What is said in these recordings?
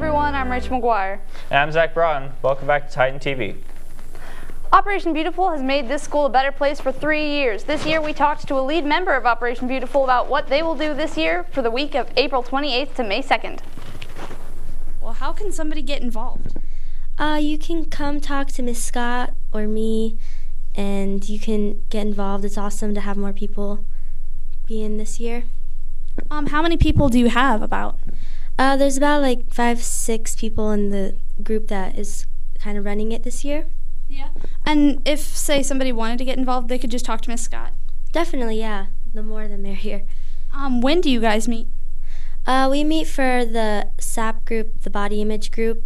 everyone, I'm Rachel McGuire. And I'm Zach Broughton. Welcome back to Titan TV. Operation Beautiful has made this school a better place for 3 years. This year we talked to a lead member of Operation Beautiful about what they will do this year for the week of April 28th to May 2nd. Well, how can somebody get involved? You can come talk to Miss Scott or me, and you can get involved. It's awesome to have more people be in this year. How many people do you have about? There's about like 5-6 people in the group that is kind of running it this year. Yeah. And if, say, somebody wanted to get involved, they could just talk to Miss Scott? Definitely, yeah. The more the merrier. When do you guys meet? We meet for the SAP group, the body image group,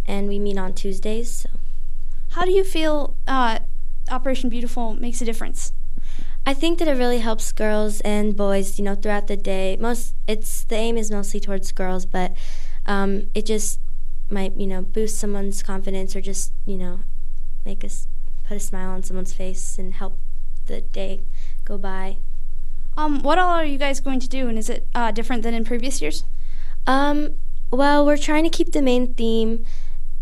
and we meet on Tuesdays. So. How do you feel Operation Beautiful makes a difference? I think that it really helps girls and boys, throughout the day. The aim is mostly towards girls, but it just might, boost someone's confidence or just, make us put a smile on someone's face and help the day go by. What all are you guys going to do, and is it different than in previous years? Well, we're trying to keep the main theme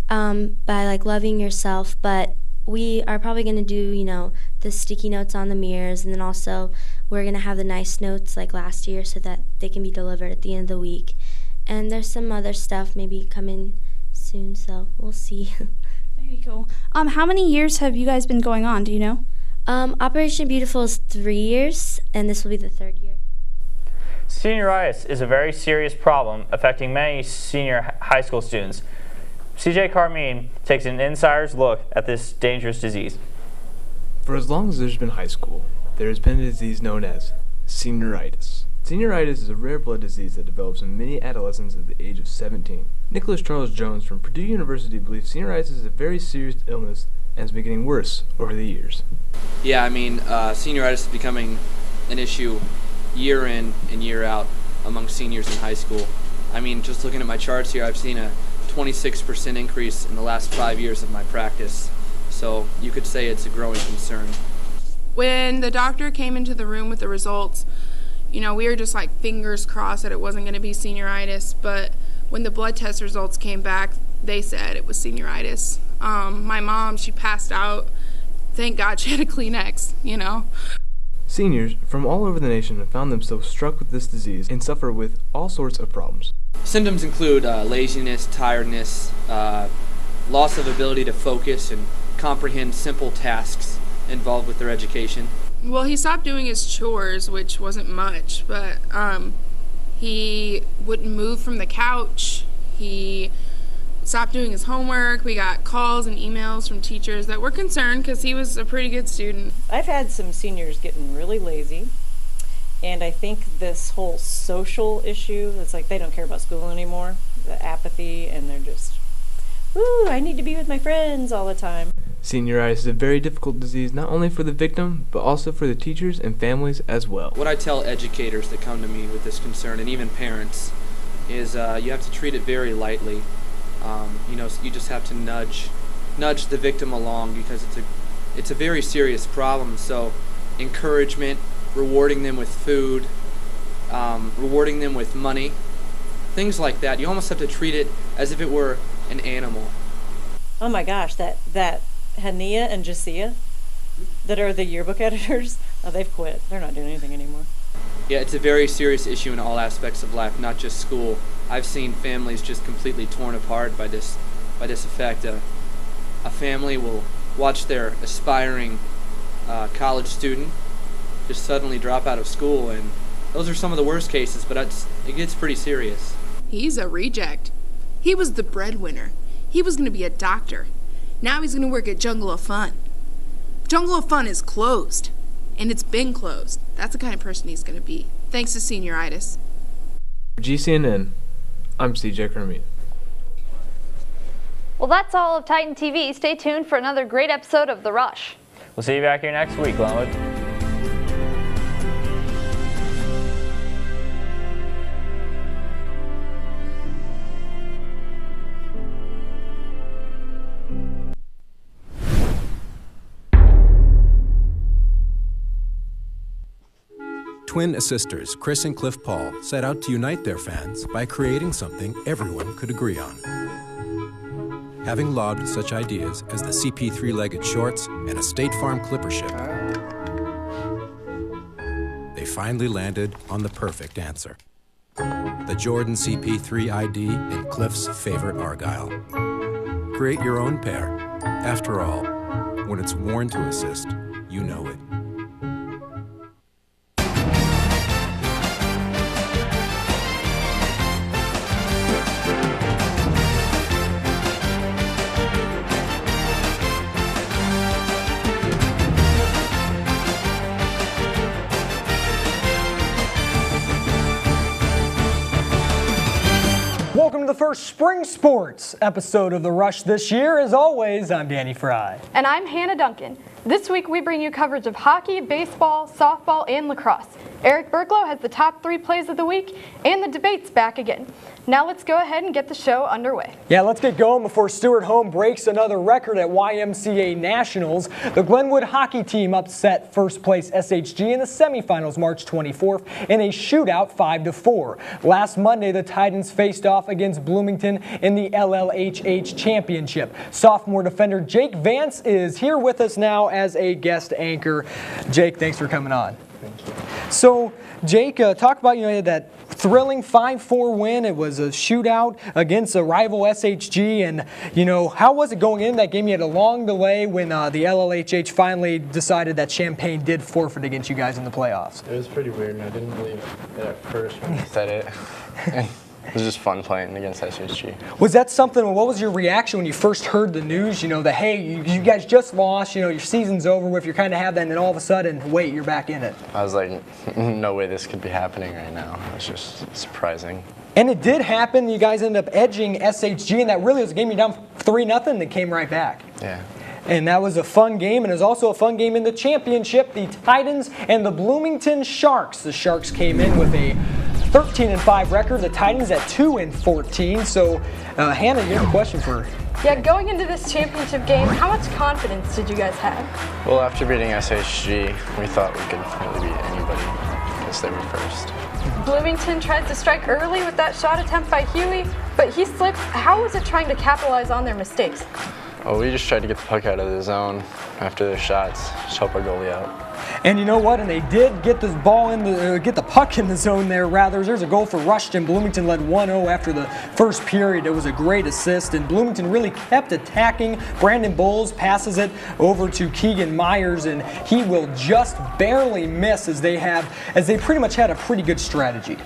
by loving yourself, but we are probably going to do, the sticky notes on the mirrors, and then also we're going to have the nice notes like last year so that they can be delivered at the end of the week. And there's some other stuff maybe coming soon, so we'll see. Very cool. How many years have you guys been going on, do you know? Operation Beautiful is 3 years, and this will be the 3rd year. Senioritis is a very serious problem affecting many senior high school students. CJ Carmine takes an insider's look at this dangerous disease. For as long as there's been high school, there has been a disease known as senioritis. Senioritis is a rare blood disease that develops in many adolescents at the age of 17. Nicholas Charles Jones from Purdue University believes senioritis is a very serious illness and has been getting worse over the years. Yeah, senioritis is becoming an issue year in and year out among seniors in high school. Just looking at my charts here, I've seen a 26% increase in the last 5 years of my practice. So you could say it's a growing concern. When the doctor came into the room with the results, we were just fingers crossed that it wasn't going to be senioritis, but when the blood test results came back, they said it was senioritis. My mom, she passed out. Thank God she had a Kleenex, Seniors from all over the nation have found themselves struck with this disease and suffer with all sorts of problems. Symptoms include laziness, tiredness, loss of ability to focus and comprehend simple tasks involved with their education. Well, he stopped doing his chores, which wasn't much, but he wouldn't move from the couch. He stopped doing his homework. We got calls and emails from teachers that were concerned because he was a pretty good student. I've had some seniors getting really lazy, and I think this whole social issue, it's they don't care about school anymore, the apathy, and they're just, I need to be with my friends all the time. Senioritis is a very difficult disease not only for the victim, but also for the teachers and families as well. What I tell educators that come to me with this concern, and even parents, is you have to treat it very lightly. You just have to nudge the victim along because it's a very serious problem. So encouragement, rewarding them with food, rewarding them with money, things like that. You almost have to treat it as if it were an animal. Oh my gosh, that Hania and Jasiah that are the yearbook editors, they've quit. They're not doing anything anymore. Yeah, it's a very serious issue in all aspects of life, not just school. I've seen families just completely torn apart by this effect. A family will watch their aspiring college student just suddenly drop out of school, and those are some of the worst cases, but it gets pretty serious. He's a reject. He was the breadwinner. He was going to be a doctor. Now he's going to work at Jungle of Fun. Jungle of Fun is closed, and it's been closed. That's the kind of person he's going to be, thanks to senioritis. For GCNN, I'm CJ Carmine. Well, that's all of Titan TV. Stay tuned for another great episode of The Rush. We'll see you back here next week, Glenwood. Twin sisters Chris and Cliff Paul set out to unite their fans by creating something everyone could agree on. having lobbed such ideas as the CP three-legged shorts and a State Farm clipper ship. They finally landed on the perfect answer. The Jordan CP3 ID and Cliff's favorite Argyle. Create your own pair. After all, when it's worn to assist, you know it. Welcome to the first spring sports episode of The Rush this year. As always, I'm Danny Fry. And I'm Hannah Duncan. This week we bring you coverage of hockey, baseball, softball, and lacrosse. Eric Burklow has the top 3 plays of the week, and the debate's back again. Now let's go ahead and get the show underway. Yeah, let's get going before Stewart Home breaks another record at YMCA Nationals. The Glenwood hockey team upset first place SHG in the semifinals March 24th in a shootout 5-4. Last Monday, the Titans faced off against Bloomington in the LLHH championship. Sophomore defender Jake Vance is here with us now as a guest anchor. Jake, thanks for coming on. Thank you. So, Jake, talk about that thrilling 5-4 win. It was a shootout against a rival SHG, and how was it going in that game? You had a long delay when the LLHH finally decided that Champaign did forfeit against you guys in the playoffs. It was pretty weird, and I didn't believe it at first when he said it. It was just fun playing against SHG. Was that something? What was your reaction when you first heard the news? That hey, you guys just lost. Your season's over with. You kind of have that, and then all of a sudden, wait, you're back in it. I was like, no way this could be happening right now. It was just surprising. And it did happen. You guys ended up edging SHG, and that really was a game you're down 3-0, and came right back. Yeah. And that was a fun game, and it was also a fun game in the championship. The Titans and the Bloomington Sharks. The Sharks came in with a 13-5 record. The Titans at 2-14. So, Hannah, you have a question for her. Yeah, going into this championship game, how much confidence did you guys have? Well, after beating SHG, we thought we could really beat anybody because they were first. Bloomington tried to strike early with that shot attempt by Huey, but he slipped. How was it trying to capitalize on their mistakes? Well, we just tried to get the puck out of the zone after their shots, just help our goalie out. And you know what? And they did get this ball get the puck in the zone there. Rather, there's a goal for Rushton. Bloomington led 1-0 after the first period. It was a great assist, and Bloomington really kept attacking. Brandon Bowles passes it over to Keegan Myers, and he will just barely miss as they pretty much had a pretty good strategy.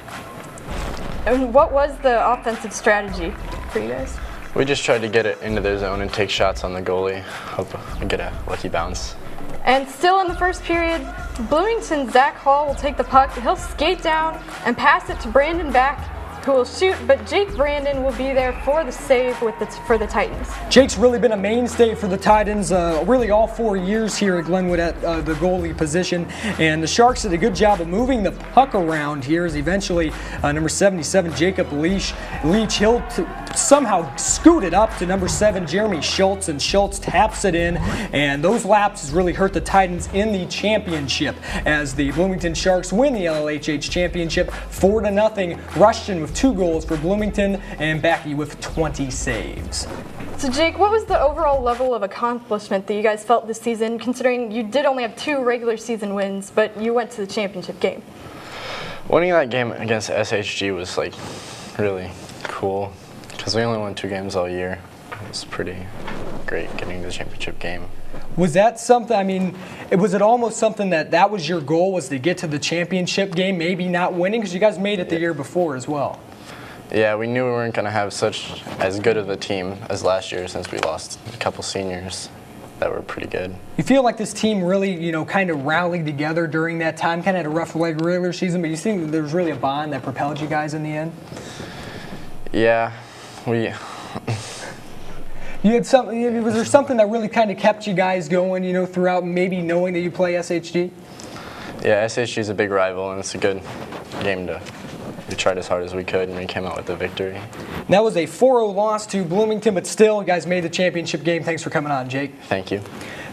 And what was the offensive strategy for you guys? We just tried to get it into their zone and take shots on the goalie, hope we get a lucky bounce. And still in the first period, Bloomington's Zach Hall will take the puck. He'll skate down and pass it to Brandon Back, who will shoot, but Jake Brandon will be there for the save for the Titans. Jake's really been a mainstay for the Titans really all 4 years here at Glenwood at the goalie position, and the Sharks did a good job of moving the puck around here as eventually number 77, Jacob Leach, he'll somehow scoot it up to number 7, Jeremy Schultz, and Schultz taps it in, and those lapses really hurt the Titans in the championship as the Bloomington Sharks win the LLHH championship 4-0. Rushton with 2 goals for Bloomington, and Backey with 20 saves. So Jake, what was the overall level of accomplishment that you guys felt this season, considering you did only have 2 regular season wins, but you went to the championship game? Winning that game against SHG was really cool because we only won 2 games all year. It was pretty great getting to the championship game. Was that something, was it almost something that was your goal, was to get to the championship game, maybe not winning, because you guys made it the year before as well? Yeah, we knew we weren't going to have as good of a team as last year since we lost a couple seniors that were pretty good. You feel like this team really, kind of rallied together during that time, kind of had a rough regular season, but you think there was really a bond that propelled you guys in the end? Yeah, You had something. Was there something that really kind of kept you guys going, throughout, maybe knowing that you play SHG? Yeah, SHG is a big rival, and it's a good game we tried as hard as we could, and we came out with the victory. That was a 4-0 loss to Bloomington, but still, you guys made the championship game. Thanks for coming on, Jake. Thank you.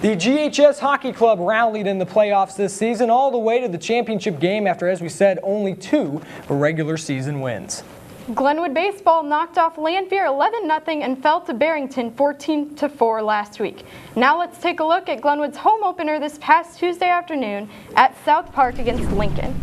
The GHS Hockey Club rallied in the playoffs this season all the way to the championship game after, as we said, only 2 regular season wins. Glenwood baseball knocked off Lanphier 11-0 and fell to Barrington 14-4 last week. Now let's take a look at Glenwood's home opener this past Tuesday afternoon at South Park against Lincoln.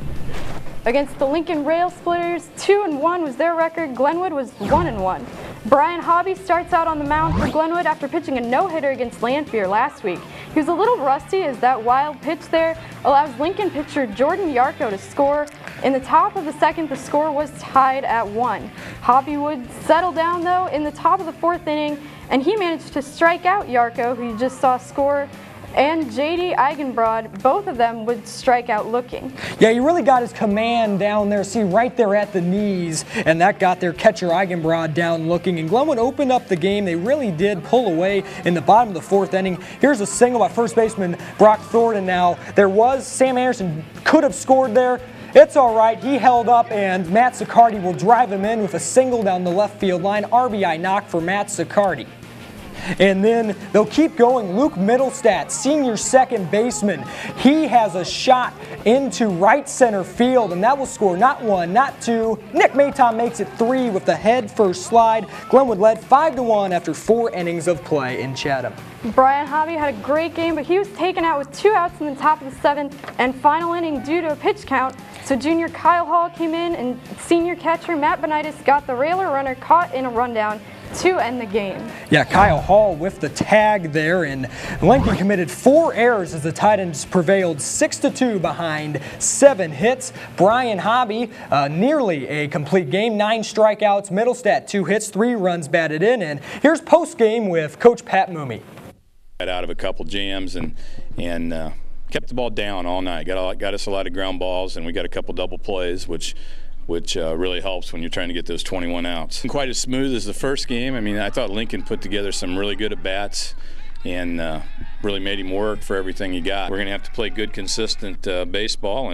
Against the Lincoln Rail Splitters, 2-1 was their record. Glenwood was 1-1. Brian Hobby starts out on the mound for Glenwood after pitching a no-hitter against Lanphier last week. He was a little rusty as that wild pitch there allows Lincoln pitcher Jordan Yarko to score. In the top of the second, the score was tied at 1. Hobby would settle down though in the top of the 4th inning, and he managed to strike out Yarko, who you just saw score, and J.D. Eigenbrod. Both of them would strike out looking. Yeah, he really got his command down there, see, right there at the knees, and that got their catcher Eigenbrod down looking. And Glenwood opened up the game. They really did pull away in the bottom of the 4th inning. Here's a single by first baseman Brock Thornton now. Sam Anderson could have scored there. It's all right. He held up, and Matt Siccardi will drive him in with a single down the left field line. RBI knock for Matt Siccardi. And then they'll keep going. Luke Middlestat, senior second baseman, he has a shot into right center field, and that will score not 1, not 2. Nick Mayton makes it 3 with the head first slide. Glenwood led 5-1 after 4 innings of play in Chatham. Brian Hobby had a great game, but he was taken out with 2 outs in the top of the 7th and final inning due to a pitch count. So junior Kyle Hall came in, and senior catcher Matt Benitis got the railer runner caught in a rundown to end the game. Yeah, Kyle Hall with the tag there, and Lincoln committed 4 errors as the Titans prevailed 6-2 behind 7 hits. Brian Hobby, nearly a complete game, 9 strikeouts. Middlestat, 2 hits, 3 runs batted in. And here's post-game with Coach Pat Mooney. Out of a couple jams and kept the ball down all night. Got us a lot of ground balls, and we got a couple double plays, which really helps when you're trying to get those 21 outs. Quite as smooth as the first game. I mean, I thought Lincoln put together some really good at-bats and really made him work for everything he got. We're going to have to play good, consistent baseball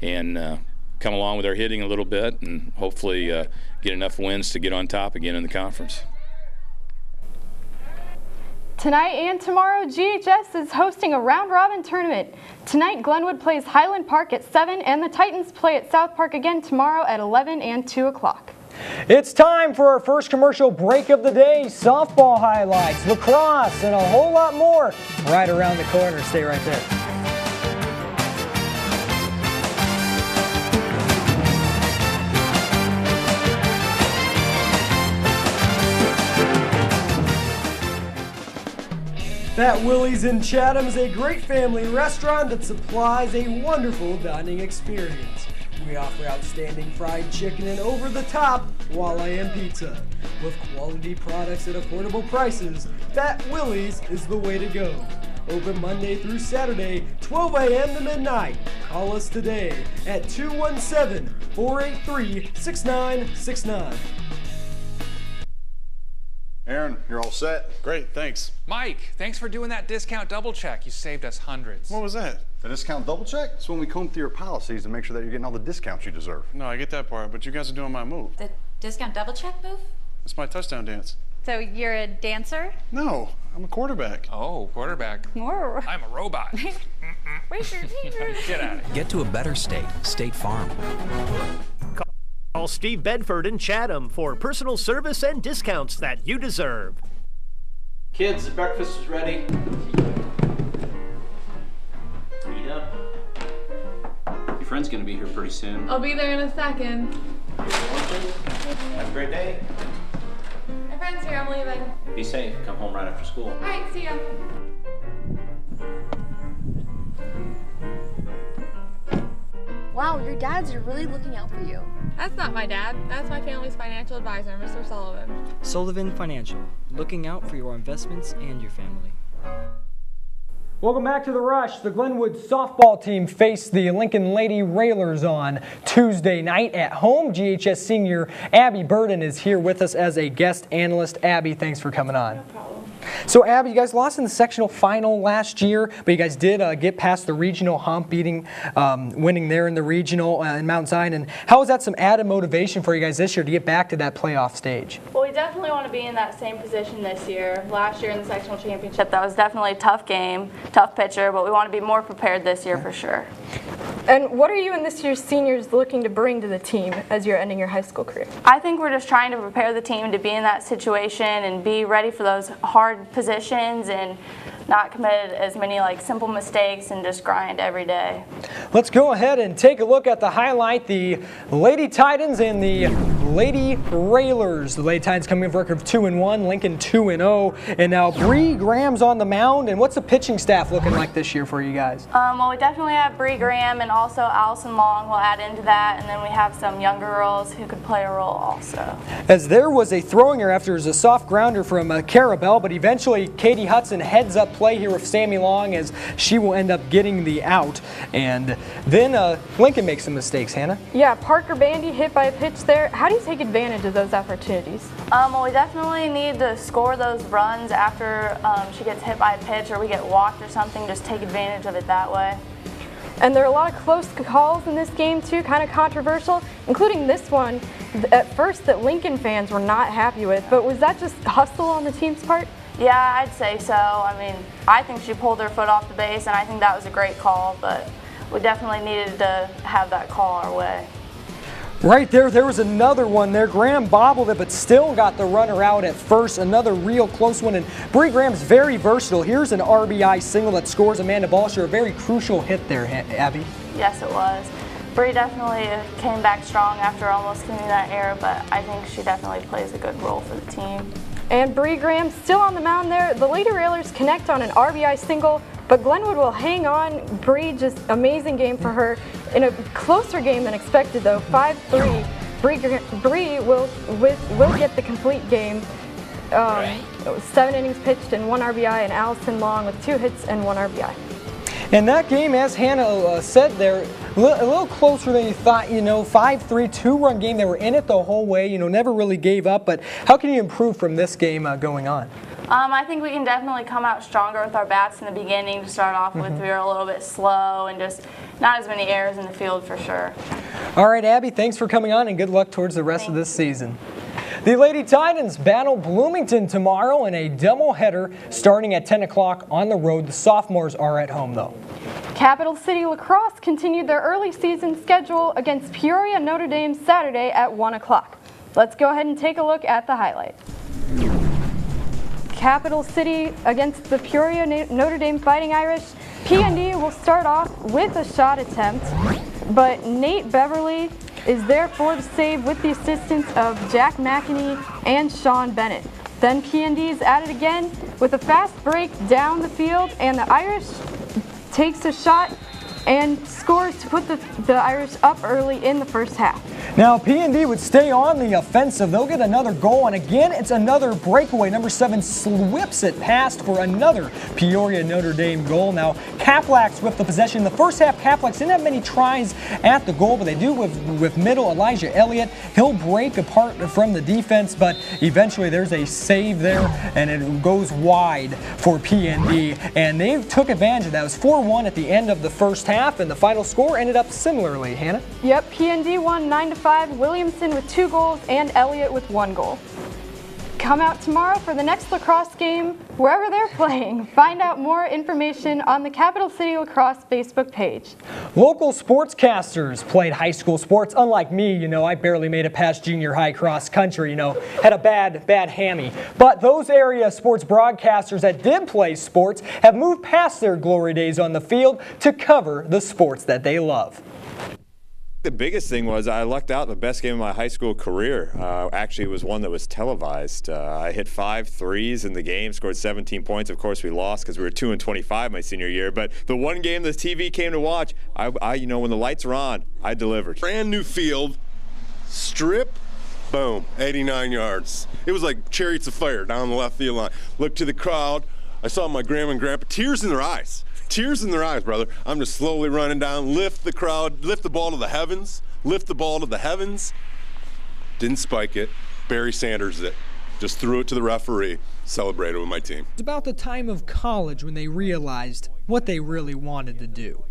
and come along with our hitting a little bit and hopefully get enough wins to get on top again in the conference. Tonight and tomorrow, GHS is hosting a round-robin tournament. Tonight, Glenwood plays Highland Park at 7, and the Titans play at South Park again tomorrow at 11 and 2 o'clock. It's time for our first commercial break of the day. Softball highlights, lacrosse, and a whole lot more right around the corner. Stay right there. Fat Willie's in Chatham is a great family restaurant that supplies a wonderful dining experience. We offer outstanding fried chicken and over-the-top walleye pizza. With quality products at affordable prices, Fat Willie's is the way to go. Open Monday through Saturday, 12 a.m. to midnight. Call us today at 217-483-6969. Aaron, you're all set? Great, thanks. Mike, thanks for doing that discount double check. You saved us hundreds. What was that? The discount double check? It's when we comb through your policies to make sure that you're getting all the discounts you deserve. No, I get that part, but you guys are doing my move. The discount double check move? It's my touchdown dance. So you're a dancer? No, I'm a quarterback. Oh, quarterback. I'm a robot. Get out of here. Get to a better state, State Farm. Call Steve Bedford in Chatham for personal service and discounts that you deserve. Kids, the breakfast is ready. Eat up. Your friend's gonna be here pretty soon. I'll be there in a second. Have a great day. My friend's here, I'm leaving. Be safe. Come home right after school. All right, see ya. Wow, your dads are really looking out for you. That's not my dad. That's my family's financial advisor, Mr. Sullivan. Sullivan Financial, looking out for your investments and your family. Welcome back to The Rush. The Glenwood softball team faced the Lincoln Lady Railers on Tuesday night at home. GHS senior Abby Burden is here with us as a guest analyst. Abby, thanks for coming on. No problem. So, Abby, you guys lost in the sectional final last year, but you guys did get past the regional hump, winning there in the regional in Mount Zion. And how is that some added motivation for you guys this year to get back to that playoff stage? Well, we definitely want to be in that same position this year. Last year in the sectional championship, that was definitely a tough game, tough pitcher, but we want to be more prepared this year for sure. And what are you and this year's seniors looking to bring to the team as you're ending your high school career? I think we're just trying to prepare the team to be in that situation and be ready for those hard positions and not commit as many simple mistakes and just grind every day. Let's go ahead and take a look at the highlight. The Lady Titans and the Lady Railers. The Lady Titans coming in with a record of 2-1, Lincoln 2-0, and now Bree Graham's on the mound. And what's the pitching staff looking like this year for you guys? Well, we definitely have Bree Graham and also Allison Long will add into that, and then we have some younger girls who could play a role also. As there was a throwing error after it was a soft grounder from Carabelle, but eventually Katie Hudson heads up play here with Sammy Long as she will end up getting the out. And then Lincoln makes some mistakes, Hannah. Yeah, Parker Bandy hit by a pitch there. How do you take advantage of those opportunities? Well, we definitely need to score those runs after she gets hit by a pitch or we get walked or something. Just take advantage of it that way. And there are a lot of close calls in this game too, kind of controversial, including this one at first that Lincoln fans were not happy with. But was that just hustle on the team's part? Yeah, I'd say so. I mean, I think she pulled her foot off the base, and I think that was a great call, but we definitely needed to have that call our way. Right there was another one there. Graham bobbled it, but still got the runner out at first. Another real close one, and Bree Graham's very versatile. Here's an RBI single that scores Amanda Balsher. A very crucial hit there, Abby. Yes, it was. Bree definitely came back strong after almost committing that error, but I think she definitely plays a good role for the team. And Bree Graham still on the mound there. The Lady Railers connect on an RBI single, but Glenwood will hang on. Bree, just amazing game for her. In a closer game than expected though, 5-3. Bree will get the complete game. 7 innings pitched and 1 RBI, and Allison Long with 2 hits and 1 RBI. And that game, as Hannah said there, a little closer than you thought, 5-3, 2-run game. They were in it the whole way, never really gave up. But how can you improve from this game going on? I think we can definitely come out stronger with our bats in the beginning to start off with. We were a little bit slow and just not as many errors in the field for sure. All right, Abby, thanks for coming on and good luck towards the rest of this season. The Lady Titans battle Bloomington tomorrow in a doubleheader starting at 10 o'clock on the road. The sophomores are at home, though. Capital City Lacrosse continued their early season schedule against Peoria Notre Dame Saturday at 1 o'clock. Let's go ahead and take a look at the highlights. Capital City against the Peoria Notre Dame Fighting Irish. PND will start off with a shot attempt, but Nate Beverly is there for the save with the assistance of Jack McInerney and Sean Bennett. Then PND is at it again with a fast break down the field, and the Irish takes a shot and scores to put the Irish up early in the first half. Now PND would stay on the offensive. They'll get another goal, and again it's another breakaway. Number 7 whips it past for another Peoria Notre Dame goal. Now Caplax with the possession. In the first half, Caplax didn't have many tries at the goal, but they do with middle Elijah Elliott. He'll break apart from the defense, but eventually there's a save there, and it goes wide for PND, and they took advantage of that. It was 4-1 at the end of the first half, and the final score ended up similarly. Hannah? Yep, PND won 9-5. Williamson with 2 goals and Elliott with 1 goal. Come out tomorrow for the next lacrosse game wherever they're playing. Find out more information on the Capital City Lacrosse Facebook page. Local sportscasters played high school sports. Unlike me, I barely made it past junior high cross country, had a bad hammy. But those area sports broadcasters that did play sports have moved past their glory days on the field to cover the sports that they love. The biggest thing was I lucked out in the best game of my high school career. Actually, it was one that was televised. I hit 5 threes in the game, scored 17 points. Of course, we lost because we were 2-25 my senior year. But the one game the TV came to watch, I when the lights were on, I delivered. Brand new field, strip, boom, 89 yards. It was like chariots of fire down the left field line. Looked to the crowd. I saw my grandma and grandpa, tears in their eyes. Tears in their eyes, brother. I'm just slowly running down, lift the crowd, lift the ball to the heavens, lift the ball to the heavens. Didn't spike it. Barry Sanders it. Just threw it to the referee. Celebrated with my team. It's about the time of college when they realized what they really wanted to do.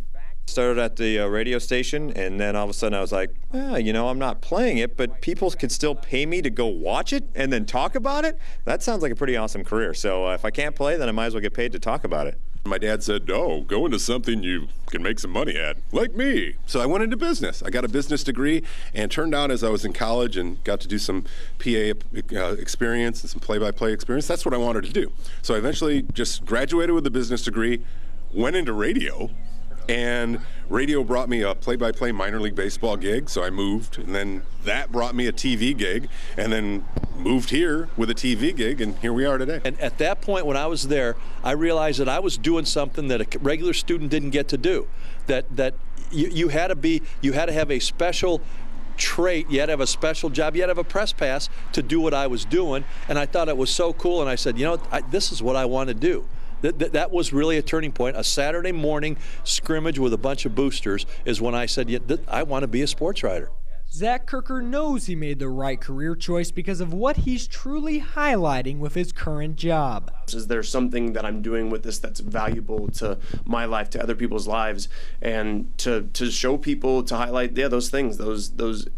Started at the radio station, and then all of a sudden I was like, I'm not playing it, but people could still pay me to go watch it and then talk about it? That sounds like a pretty awesome career. So if I can't play, then I might as well get paid to talk about it. My dad said, no, go into something you can make some money at, like me. So I went into business. I got a business degree, and turned out as I was in college and got to do some PA experience and some play-by-play experience, that's what I wanted to do. So I eventually just graduated with a business degree, went into radio, and radio brought me a play-by-play minor league baseball gig, so I moved, and then that brought me a TV gig, and then moved here with a TV gig, and here we are today. And at that point when I was there, I realized that I was doing something that a regular student didn't get to do. That you had to have a special trait, you had to have a special job, you had to have a press pass to do what I was doing, and I thought it was so cool, and I said, you know, this is what I want to do. That was really a turning point. A Saturday morning scrimmage with a bunch of boosters is when I said, yeah, I want to be a sports writer. Zach Kirker knows he made the right career choice because of what he's truly highlighting with his current job. Is there something that I'm doing with this that's valuable to my life, to other people's lives, and to show people, to highlight, those things, those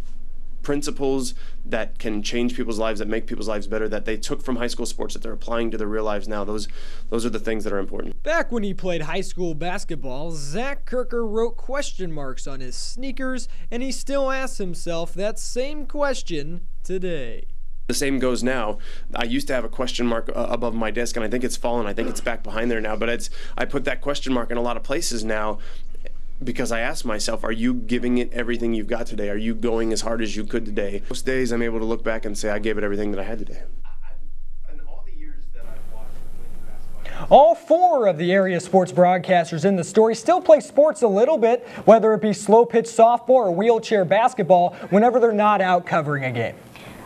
principles that can change people's lives, that make people's lives better, that they took from high school sports, that they're applying to their real lives now. Those are the things that are important. Back when he played high school basketball, Zach Kirker wrote question marks on his sneakers, and he still asks himself that same question today. The same goes now. I used to have a question mark above my desk, and I think it's fallen. I think it's back behind there now, but I put that question mark in a lot of places now, because I ask myself, are you giving it everything you've got today? Are you going as hard as you could today? Most days I'm able to look back and say I gave it everything that I had today. All four of the area sports broadcasters in the story still play sports a little bit, whether it be slow pitch softball or wheelchair basketball, whenever they're not out covering a game.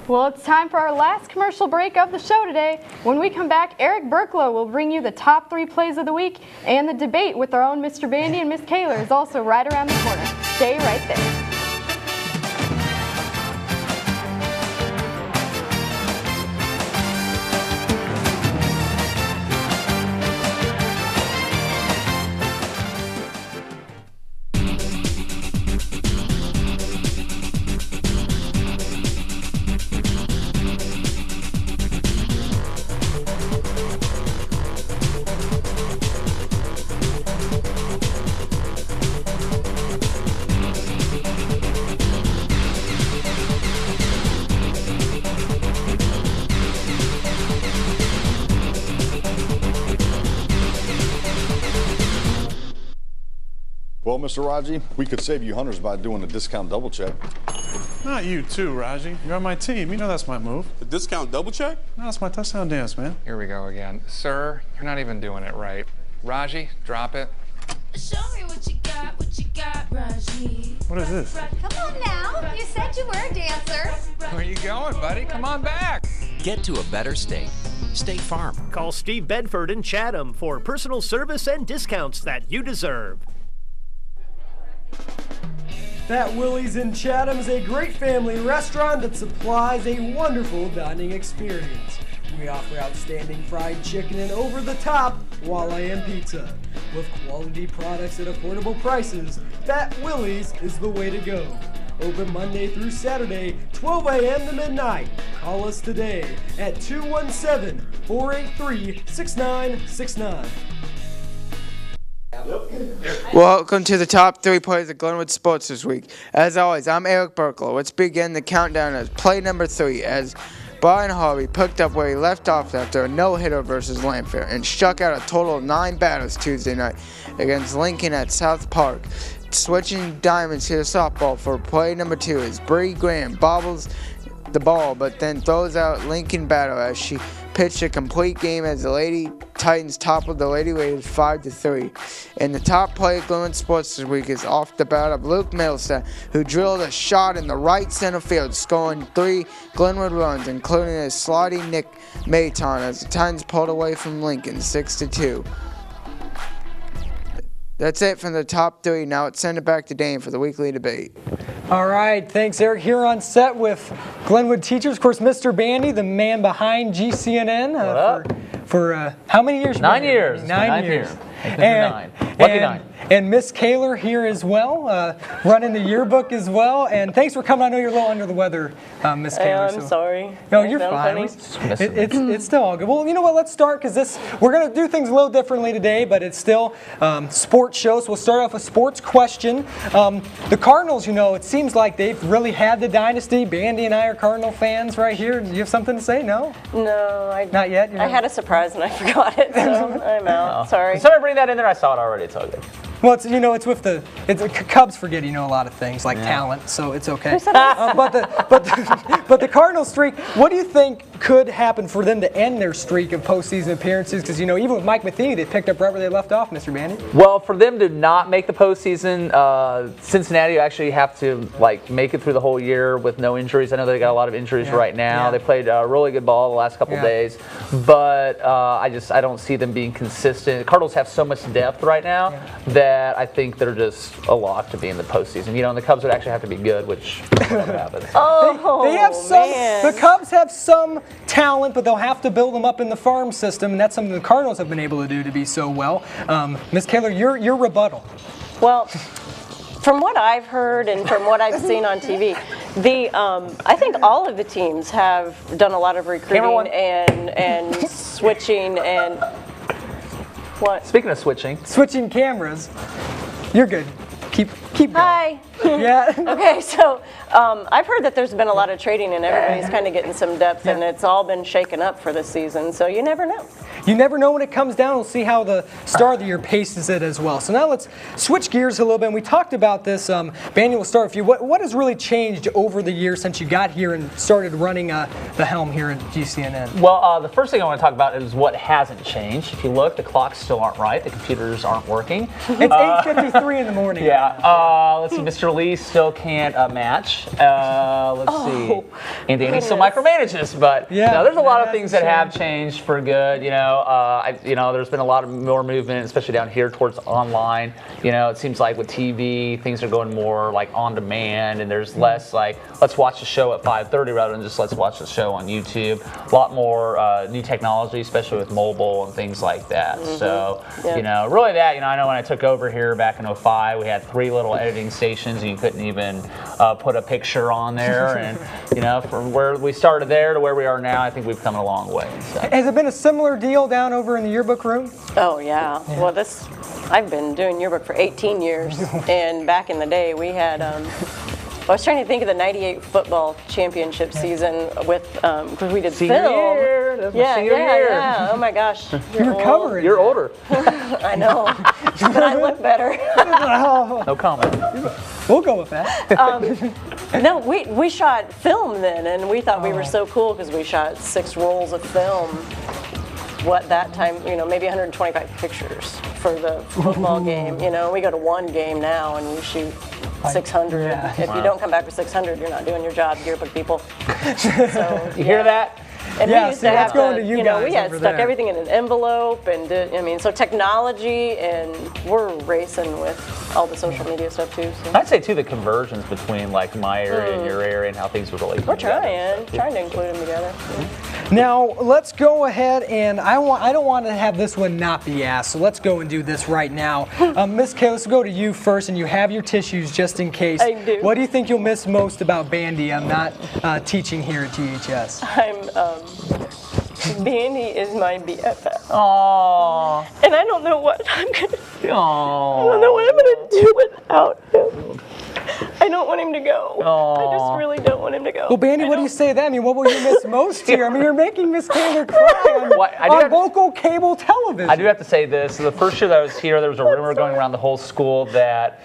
Well, it's time for our last commercial break of the show today. When we come back, Eric Burklow will bring you the top 3 plays of the week, and the debate with our own Mr. Bandy and Miss Kaler is also right around the corner. Stay right there. Well, Mr. Raji, we could save you hundreds by doing a discount double check. Not you too, Raji. You're on my team. You know that's my move. The discount double check? No, that's my touchdown dance, man. Here we go again. Sir, you're not even doing it right. Raji, drop it. Show me what you got, Raji. What is this? Come on now. You said you were a dancer. Where you going, buddy? Come on back. Get to a better state. State Farm. Call Steve Bedford in Chatham for personal service and discounts that you deserve. Fat Willie's in Chatham is a great family restaurant that supplies a wonderful dining experience. We offer outstanding fried chicken and over-the-top Walleye pizza. With quality products at affordable prices, Fat Willie's is the way to go. Open Monday through Saturday, 12 a.m. to midnight. Call us today at 217-483-6969. Welcome to the top 3 plays of Glenwood Sports this week. As always, I'm Eric Burklow. Let's begin the countdown as play number 3 as Brian Harvey picked up where he left off after a no-hitter versus Lanfair and struck out a total of 9 batters Tuesday night against Lincoln at South Park. Switching diamonds to the softball for play number 2 is Bree Graham bobbles the ball but then throws out Lincoln batter as she pitched a complete game as the Lady Titans toppled the Lady Raiders 5-3. And the top play of Glenwood Sports this week is off the bat of Luke Middlestat, who drilled a shot in the right center field, scoring 3 Glenwood runs, including a sliding Nick Mayton as the Titans pulled away from Lincoln 6-2. That's it from the top 3. Now let's send it back to Dane for the weekly debate. All right, thanks, Eric. Here on set with Glenwood teachers, of course, Mr. Bandy, the man behind GCNN. For how many years? 9 years. 9 years. Lucky 9. And Miss Kaler here as well, running the yearbook as well. And thanks for coming. I know you're a little under the weather, Miss Kaler. I'm sorry. No, you're fine. It's still all good. Well, you know what? Let's start because we're going to do things a little differently today, but it's still sports show. So we'll start off with a sports question. The Cardinals, you know, it seems like they've really had the dynasty. Bandy and I are Cardinal fans right here. Do you have something to say? No? No, not yet. I had a surprise and I forgot it, so I'm out. Sorry. Sorry, bring that in there. I saw it already. It's all good. Well, it's with the Cubs forget a lot of things like talent, so it's okay. But the Cardinals streak. What do you think could happen for them to end their streak of postseason appearances? Because even with Mike Matheny, they picked up right where they left off, Mr. Bandy. Well, for them to not make the postseason, Cincinnati actually have to make it through the whole year with no injuries. I know they got a lot of injuries right now. They played really good ball the last couple days, but I don't see them being consistent. The Cardinals have so much depth right now that I think they're just a lock to be in the postseason. And the Cubs would actually have to be good, which never happens. They have some. The Cubs have some talent, but they'll have to build them up in the farm system, and that's something the Cardinals have been able to do to be so well. Ms. Kaler, your rebuttal. Well, from what I've heard and from what I've seen on TV, I think all of the teams have done a lot of recruiting and switching and. What? Speaking of switching cameras, you're good. Keep going. Hi. Yeah. Okay, so I've heard that there's been a lot of trading and everybody's kind of getting some depth, and it's all been shaken up for this season. So you never know. You never know when it comes down. We'll see how the star of the year paces it as well. So now let's switch gears a little bit. And we talked about this. Bandy, we'll start with you. What has really changed over the years since you got here and started running the helm here at GCNN? Well, the first thing I want to talk about is what hasn't changed. If you look, the clocks still aren't right. The computers aren't working. It's 8:53 in the morning. Yeah. Let's see. Mr. Lee still can't match. Let's see. And Danny still micromanages. But there's a lot of things that have changed for good. There's been a lot of more movement, especially down here towards online. It seems like with TV, things are going more like on demand, and there's less like let's watch the show at 5:30 rather than just let's watch the show on YouTube. A lot more new technology, especially with mobile and things like that. So, really that, I know when I took over here back in 2005, we had 3 little editing stations, and you couldn't even put a picture on there. And, from where we started there to where we are now, I think we've come a long way. So. Has it been a similar deal down over in the yearbook room? Oh, yeah. Well, I've been doing yearbook for 18 years, and back in the day, we had, I was trying to think of the '98 football championship season with, because we did senior film. Year. That's my senior year. Yeah. Oh my gosh. You're covering. You're older. I know, but I look better. No comment. We'll go with that. No, we shot film then, and we thought we were so cool because we shot 6 rolls of film. What that time, maybe 125 pictures for the football game. We go to one game now and we shoot 600. If you don't come back for 600, you're not doing your job, yearbook people. So, you hear that? And we used to have going to you guys we had over stuck there. everything in an envelope, and so technology, and we're racing with all the social media stuff too. So. I'd say too the conversions between like my area and your area and how things would relate. We're trying to include them together. Now let's go ahead, and I don't want to have this one not be asked, so let's go and do this right now. Miss Kay, let's go to you first, and you have your tissues just in case. I do. What do you think you'll miss most about Bandy? I'm not teaching here at GHS. Bandy is my BFF. Aww. And I don't know what I'm gonna do. Aww. I don't know what I'm gonna do without him. I don't want him to go. Aww. I just really don't want him to go. Well, Bandy, what do you say to that? I mean, what will you miss most here? I mean, you're making Miss Taylor cry on local cable television. I do have to say this. The first year that I was here, there was a rumor going around the whole school that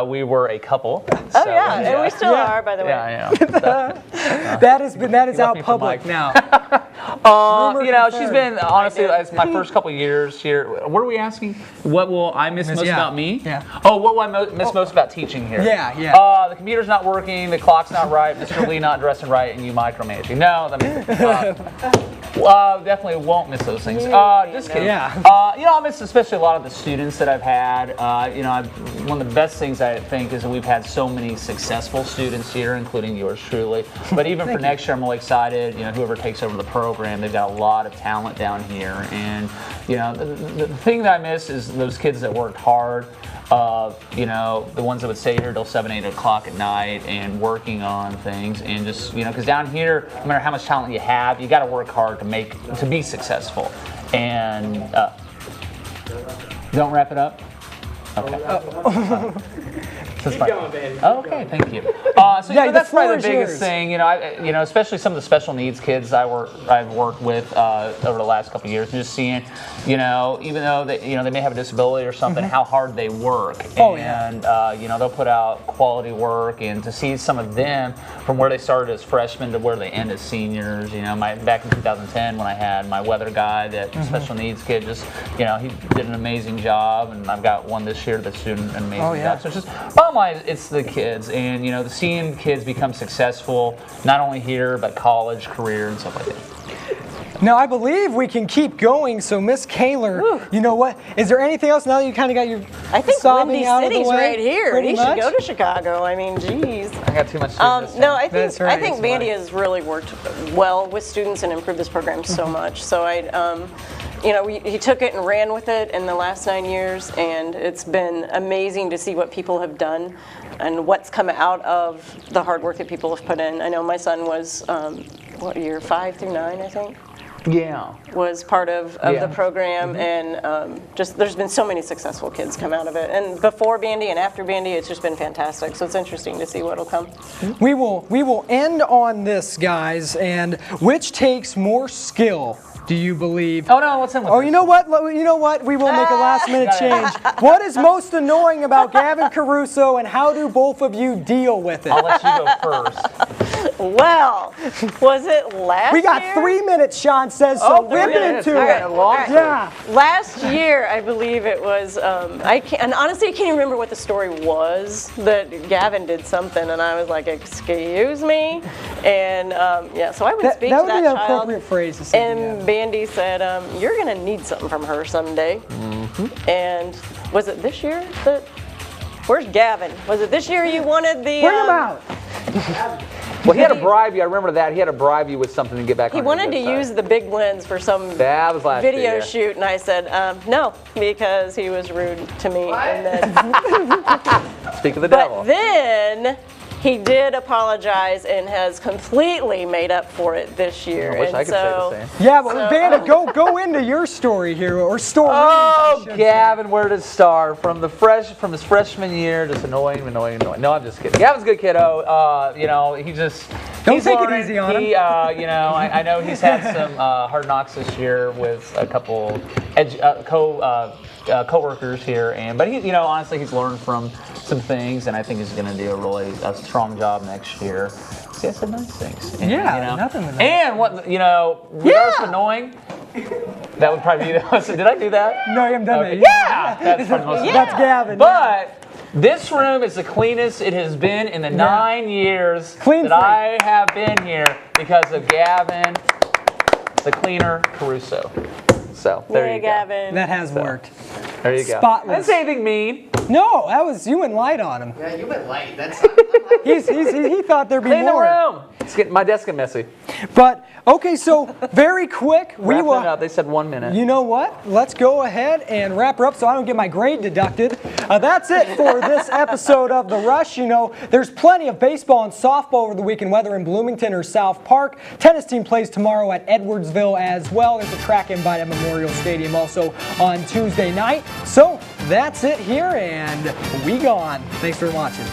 we were a couple. Oh, yeah, and we still are, by the way. Yeah, yeah. That is out public now. She's been, honestly, as my first couple years here. What are we asking? What will I miss most about me? Yeah. Oh, what will I miss most about teaching here? Yeah. The computer's not working, the clock's not right, Mr. Lee not dressing right, and you micromanaging. No, definitely won't miss those things. Just kidding. Yeah. I'll miss especially a lot of the students that I've had. One of the best things I think is that we've had so many successful students here, including yours truly. But even for next year, I'm really excited. Whoever takes over the program, they've got a lot of talent down here, and you know, the thing that I miss is those kids that worked hard. You know, the ones that would stay here till 7, 8 o'clock at night and working on things, and just, you know, because down here, no matter how much talent you have, you got to work hard to be successful. And don't wrap it up. Okay. Keep going, baby. Okay, thank you. So you know, that's probably the biggest thing. You know, especially some of the special needs kids I've worked with over the last couple of years, and just seeing, you know, even though they may have a disability or something, how hard they work. And you know, they'll put out quality work, and to see some of them from where they started as freshmen to where they end as seniors. You know, back in 2010 when I had my weather guy, that special needs kid, just, you know, he did an amazing job, and I've got one this year that's doing an amazing job. So it's just bottom line, it's the kids, and you know, seeing kids become successful, not only here but college, career, and stuff like that. Now, I believe we can keep going, so Miss Kaler, you know what? Is there anything else now that you kind of got your I think Windy City's right here. He should go to Chicago. I mean, geez. I got too much to do. No, I think Vandy has really worked well with students and improved this program so much. So you know, he took it and ran with it in the last 9 years, and it's been amazing to see what people have done and what's come out of the hard work that people have put in. I know my son was, what year, 5 through 9, I think? Yeah. Was part of the program, and just there's been so many successful kids come out of it. And before Vandy and after Vandy, it's just been fantastic. So it's interesting to see what'll come. We will end on this, guys, and which takes more skill? Do you believe? Oh no, what's in with this? You know what? You know what? We will make a last-minute change. What is most annoying about Gavin Caruso, and how do both of you deal with it? I'll let you go first. Well, was it last year? We got 3 minutes, Sean says, so rip into it. Yeah. Last year, I believe it was, and honestly, I can't even remember what the story was, that Gavin did something, and I was like, excuse me? And yeah, so I would speak to that child. That would be an appropriate phrase to say. And Bandy said, you're going to need something from her someday. And was it this year that, where's Gavin? Was it this year you wanted the... Bring him out. Well, he had to bribe you. I remember that. He had to bribe you with something to get back on. He wanted to use the big lens for some video shoot, and I said, no, because he was rude to me. And then, speak of the devil. But then he did apologize and has completely made up for it this year. I wish I could say the same. Yeah, but Vanna, go into your story here, or story. Oh, Gavin, where to start? From his freshman year, just annoying. No, I'm just kidding. Gavin's a good kiddo. You know, he just don't take it easy on him. You know, I know he's had some hard knocks this year with a couple co-workers here, but he, you know, honestly, he's learned from some things, and I think he's going to do a strong job next year. See, I said nice things. And, yeah, you know, nothing. And what, you know, regardless of annoying, that would probably be the. Did I do that? No, you haven't done that. Yeah, that's probably most. That's Gavin. But this room is the cleanest it has been in the 9 years that I have been here because of Gavin, the cleaner Caruso. So there you go. Gavin. That has worked. There you go. Spotless. I didn't say anything mean. No, that was you went light on him. Yeah, you went light. That's. He thought there'd be Clean more. the room. It's getting my desk is messy. But okay, so very quick, we will. Up. They said 1 minute. You know what? Let's go ahead and wrap her up so I don't get my grade deducted. That's it for this episode of The Rush. You know, there's plenty of baseball and softball over the weekend, whether in Bloomington or South Park. Tennis team plays tomorrow at Edwardsville as well. There's a track invite at Memorial Stadium also on Tuesday night. So that's it here, and we gone. Thanks for watching.